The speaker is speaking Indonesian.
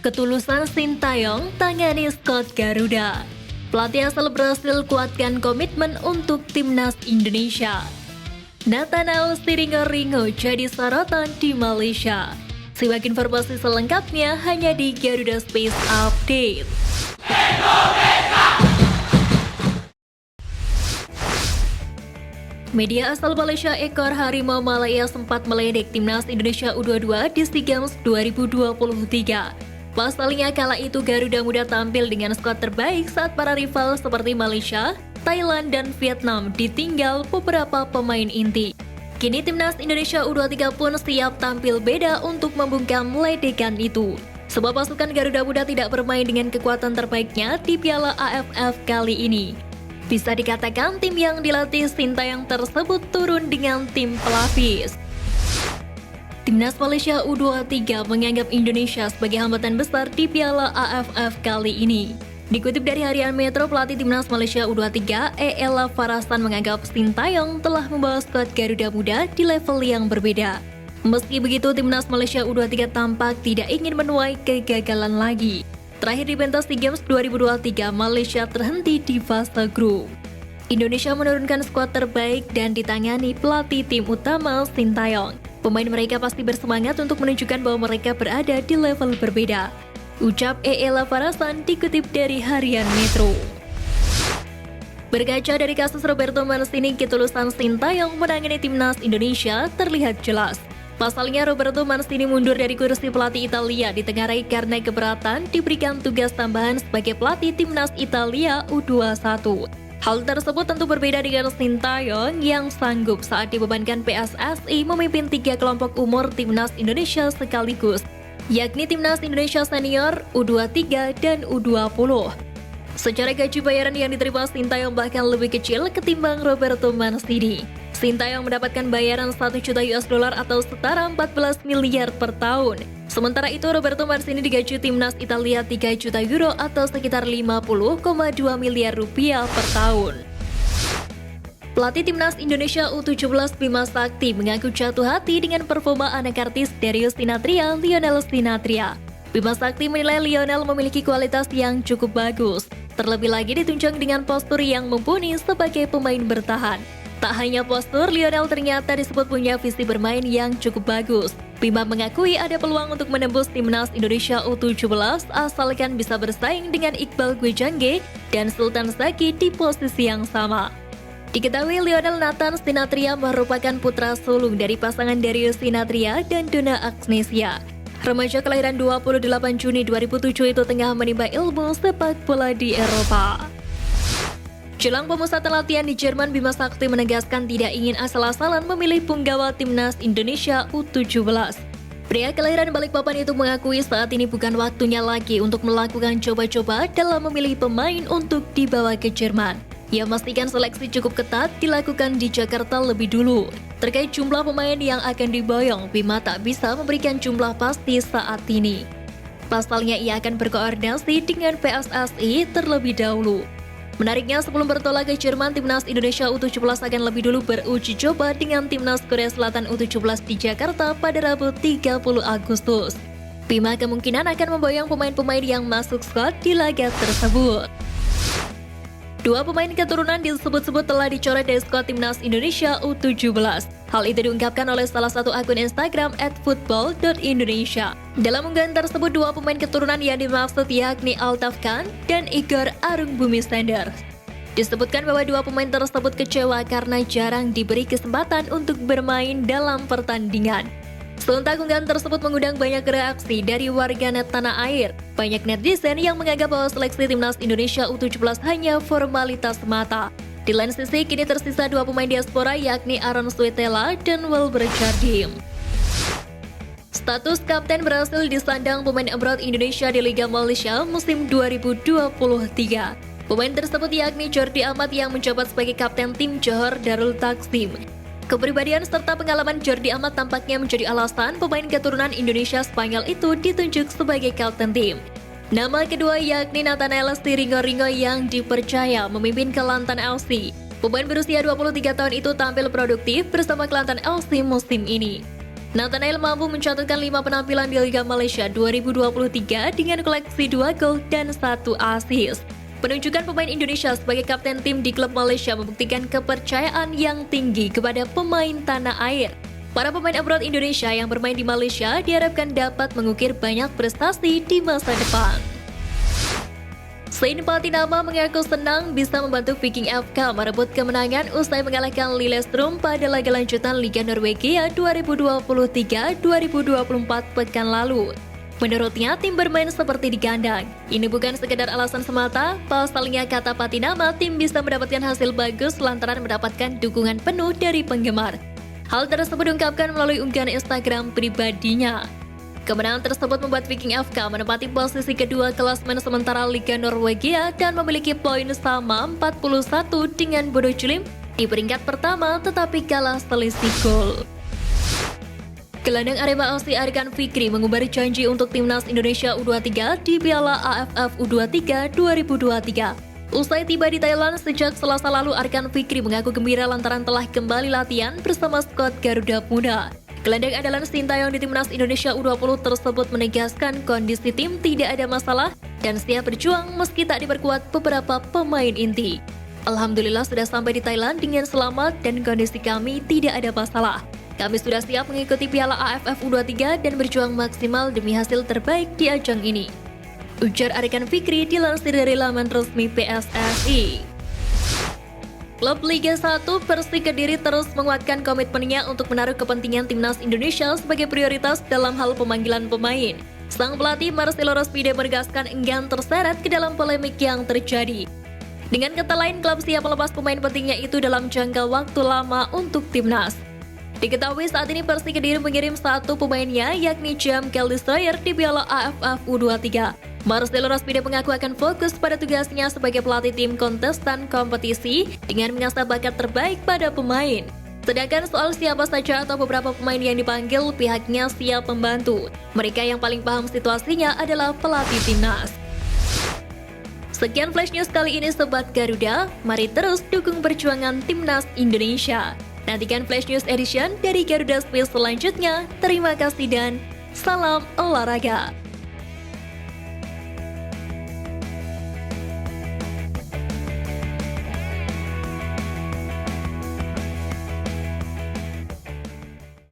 Ketulusan Sintayong tangani skuad Garuda. Pelatih asal Brasil kuatkan komitmen untuk timnas Indonesia. Nathanael Seringo-Ringo jadi sorotan di Malaysia. Simak informasi selengkapnya hanya di Garuda Space Update. Media asal Malaysia ekor Harimau Malaya sempat meledek timnas Indonesia U22 di SEA Games 2023. Pasalnya kala itu Garuda Muda tampil dengan skuad terbaik saat para rival seperti Malaysia, Thailand, dan Vietnam ditinggal beberapa pemain inti. Kini timnas Indonesia U23 pun siap tampil beda untuk membungkam ledekan itu. Sebab pasukan Garuda Muda tidak bermain dengan kekuatan terbaiknya di Piala AFF kali ini. Bisa dikatakan tim yang dilatih Sintayong tersebut turun dengan tim pelapis. Timnas Malaysia U23 menganggap Indonesia sebagai hambatan besar di Piala AFF kali ini. Dikutip dari Harian Metro, pelatih Timnas Malaysia U23, Ella Farasan menganggap Sintayong telah membawa skuad Garuda Muda di level yang berbeda. Meski begitu, Timnas Malaysia U23 tampak tidak ingin menuai kegagalan lagi. Terakhir di pentas SEA Games 2023, Malaysia terhenti di fase grup. Indonesia menurunkan skuad terbaik dan ditangani pelatih tim utama Sintayong. Pemain mereka pasti bersemangat untuk menunjukkan bahwa mereka berada di level berbeda. Ucap Ella Farasan dikutip dari Harian Metro. Berkaca dari kasus Roberto Mancini, ketulusan Sintayong menangani timnas Indonesia terlihat jelas. Pasalnya Roberto Mancini mundur dari kursi pelatih Italia ditengarai karena keberatan diberikan tugas tambahan sebagai pelatih timnas Italia U21. Hal tersebut tentu berbeda dengan Sintayong yang sanggup saat dibebankan PSSI memimpin 3 kelompok umur timnas Indonesia sekaligus, yakni timnas Indonesia senior, U23, dan U20. Secara gaji bayaran yang diterima Sintayong bahkan lebih kecil ketimbang Roberto Mancini. Sintayong mendapatkan bayaran 1 juta US dollar atau setara 14 miliar per tahun. Sementara itu Roberto Mancini digaji timnas Italia 3 juta euro atau sekitar 50,2 miliar rupiah per tahun. Pelatih timnas Indonesia U17 Bima Sakti mengaku jatuh hati dengan performa anak artis Darius Sinathrya, Lionel Sinathrya. Bima Sakti menilai Lionel memiliki kualitas yang cukup bagus. Terlebih lagi ditunjang dengan postur yang mumpuni sebagai pemain bertahan. Tak hanya postur, Lionel ternyata disebut punya visi bermain yang cukup bagus. Bima mengakui ada peluang untuk menembus timnas Indonesia U17 asalkan bisa bersaing dengan Iqbal Gwijangge dan Sultan Zaki di posisi yang sama. Diketahui Lionel Nathan Sinathrya merupakan putra sulung dari pasangan Darius Sinathrya dan Donna Agnesia. Remaja kelahiran 28 Juni 2007 itu tengah menimba ilmu sepak bola di Eropa. Jelang pemusatan latihan di Jerman, Bima Sakti menegaskan tidak ingin asal-asalan memilih punggawa timnas Indonesia U17. Pria kelahiran Balikpapan itu mengakui saat ini bukan waktunya lagi untuk melakukan coba-coba dalam memilih pemain untuk dibawa ke Jerman. Ia memastikan seleksi cukup ketat dilakukan di Jakarta lebih dulu. Terkait jumlah pemain yang akan diboyong, Bima tak bisa memberikan jumlah pasti saat ini. Pasalnya ia akan berkoordinasi dengan PSSI terlebih dahulu. Menariknya, sebelum bertolak ke Jerman, timnas Indonesia U17 akan lebih dulu beruji coba dengan timnas Korea Selatan U17 di Jakarta pada Rabu 30 Agustus. Bima kemungkinan akan memboyong pemain-pemain yang masuk squad di laga tersebut. 2 pemain keturunan disebut-sebut telah dicoret dari skuad timnas Indonesia U17. Hal itu diungkapkan oleh salah satu akun Instagram @football.indonesia. Dalam unggahan tersebut, 2 pemain keturunan yang dimaksud yakni Altaf Khan dan Igor Arung Bumi Sender. Disebutkan bahwa 2 pemain tersebut kecewa karena jarang diberi kesempatan untuk bermain dalam pertandingan. Sontak unggahan tersebut mengundang banyak reaksi dari warganet tanah air. Banyak netizen yang menganggap bahwa seleksi timnas Indonesia U17 hanya formalitas semata. Di lain sisi, kini tersisa 2 pemain diaspora yakni Aaron Suitela dan Wilber Jardim. Status kapten berhasil disandang pemain abroad Indonesia di Liga Malaysia musim 2023. Pemain tersebut yakni Jordi Amat yang menjabat sebagai kapten tim Johor Darul Takzim. Kepribadian serta pengalaman Jordi Amat tampaknya menjadi alasan pemain keturunan Indonesia Spanyol itu ditunjuk sebagai kapten tim. Nama kedua yakni Nathanael Seringo-Ringo yang dipercaya memimpin Kelantan FC. Pemain berusia 23 tahun itu tampil produktif bersama Kelantan FC musim ini. Nathanael mampu mencatatkan 5 penampilan di Liga Malaysia 2023 dengan koleksi 2 gol dan 1 assist. Penunjukan pemain Indonesia sebagai kapten tim di klub Malaysia membuktikan kepercayaan yang tinggi kepada pemain tanah air. Para pemain abroad Indonesia yang bermain di Malaysia diharapkan dapat mengukir banyak prestasi di masa depan. Sain Patinama mengaku senang bisa membantu Viking FK merebut kemenangan usai mengalahkan Lillestrøm pada laga lanjutan Liga Norwegia 2023-2024 pekan lalu. Menurutnya, tim bermain seperti di kandang. Ini bukan sekedar alasan semata, pasalnya kata Patinama, tim bisa mendapatkan hasil bagus lantaran mendapatkan dukungan penuh dari penggemar. Hal tersebut diungkapkan melalui unggahan Instagram pribadinya. Kemenangan tersebut membuat Viking FK menempati posisi kedua klasemen sementara Liga Norwegia dan memiliki poin sama 41 dengan Bodo Glimt di peringkat pertama tetapi kalah selisih gol. Gelandang Arema FC Arkan Fikri mengubari janji untuk timnas Indonesia U23 di Piala AFF U23 2023. Usai tiba di Thailand sejak Selasa lalu, Arkan Fikri mengaku gembira lantaran telah kembali latihan bersama skuad Garuda Muda. Gelandang andalan Sintayong di timnas Indonesia U20 tersebut menegaskan kondisi tim tidak ada masalah dan siap berjuang meski tak diperkuat beberapa pemain inti. Alhamdulillah sudah sampai di Thailand dengan selamat dan kondisi kami tidak ada masalah. Kami sudah siap mengikuti Piala AFF U23 dan berjuang maksimal demi hasil terbaik di ajang ini, ujar Arkan Fikri dilansir dari laman resmi PSSI. Klub Liga 1 Persik Kediri terus menguatkan komitmennya untuk menaruh kepentingan timnas Indonesia sebagai prioritas dalam hal pemanggilan pemain. Sang pelatih Marcelo Rospide menegaskan enggan terseret ke dalam polemik yang terjadi. Dengan kata lain, klub siap melepas pemain pentingnya itu dalam jangka waktu lama untuk timnas. Diketahui saat ini Persik Kediri mengirim satu pemainnya yakni Jam Kel Destroyer di Piala AFF U23. Marcelo Rospide mengaku akan fokus pada tugasnya sebagai pelatih tim kontestan kompetisi dengan mengasah bakat terbaik pada pemain. Sedangkan soal siapa saja atau beberapa pemain yang dipanggil, pihaknya siap membantu. Mereka yang paling paham situasinya adalah pelatih timnas. Sekian Flash News kali ini Sobat Garuda, mari terus dukung perjuangan timnas Indonesia. Nantikan Flash News Edition dari Garuda Space selanjutnya. Terima kasih dan salam olahraga.